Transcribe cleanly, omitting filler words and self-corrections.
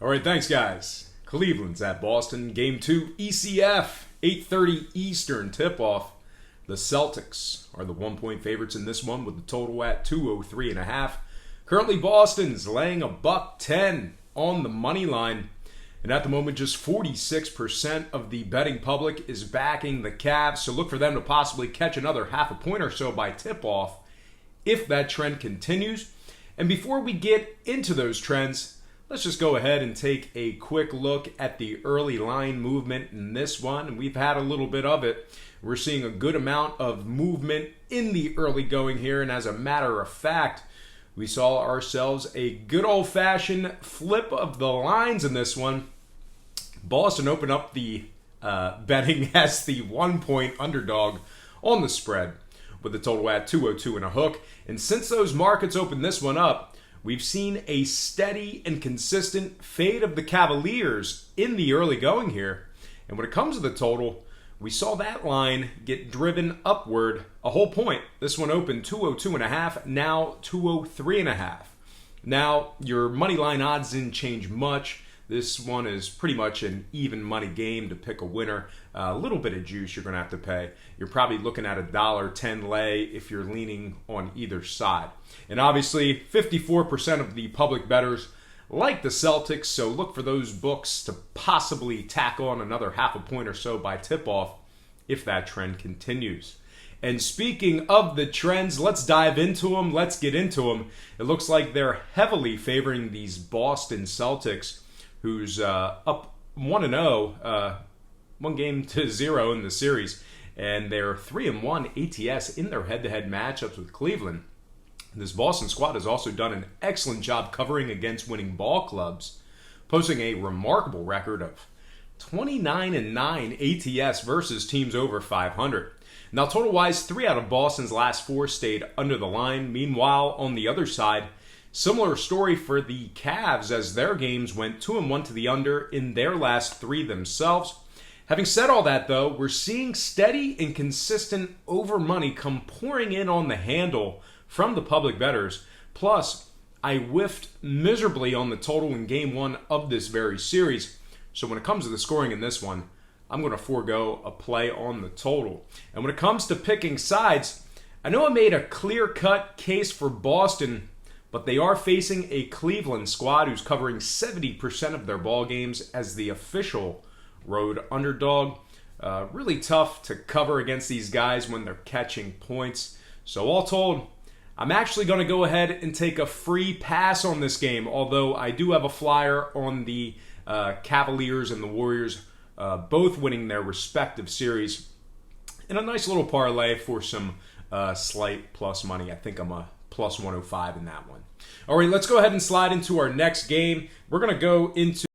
All right, thanks, guys. Cleveland's at Boston. Game 2, ECF, 8:30 Eastern tip-off. The Celtics are the 1-point favorites in this one with the total at 203.5. Currently, Boston's laying $110 on the money line. And at the moment, just 46% of the betting public is backing the Cavs. So look for them to possibly catch another half a point or so by tip-off if that trend continues. And before we get into those trends, let's just go ahead and take a quick look at the early line movement in this one. And we've had a little bit of it. We're seeing a good amount of movement in the early going here. And as a matter of fact, we saw ourselves a good old-fashioned flip of the lines in this one. Boston opened up the betting as the 1-point underdog on the spread with the total at 202 and a hook. And since those markets opened this one up, we've seen a steady and consistent fade of the Cavaliers in the early going here. And when it comes to the total, we saw that line get driven upward a whole point. This one opened 202.5, now 203.5. Now, your money line odds didn't change much. This one is pretty much an even money game to pick a winner. A little bit of juice you're going to have to pay. You're probably looking at $1.10 lay if you're leaning on either side. And obviously, 54% of the public bettors like the Celtics, so look for those books to possibly tack on another half a point or so by tip-off if that trend continues. And speaking of the trends, let's dive into them. Let's get into them. It looks like they're heavily favoring these Boston Celtics, who's up 1-0, 1-0 in the series, and they're 3-1 ATS in their head-to-head matchups with Cleveland. This Boston squad has also done an excellent job covering against winning ball clubs, posting a remarkable record of 29-9 ATS versus teams over 500. Now, total-wise, 3 out of Boston's last 4 stayed under the line. Meanwhile, on the other side, similar story for the Cavs as their games went 2-1 to the under in their last 3 themselves. Having said all that, though, we're seeing steady and consistent over money come pouring in on the handle from the public bettors. Plus, I whiffed miserably on the total in Game 1 of this very series. So when it comes to the scoring in this one, I'm going to forego a play on the total. And when it comes to picking sides, I know I made a clear-cut case for Boston, but they are facing a Cleveland squad who's covering 70% of their ball games as the official road underdog. Really tough to cover against these guys when they're catching points. So all told, I'm actually going to go ahead and take a free pass on this game, although I do have a flyer on the Cavaliers and the Warriors both winning their respective series, and a nice little parlay for some slight plus money. I think I'm a plus 105 in that one. All right, let's go ahead and slide into our next game. We're going to go into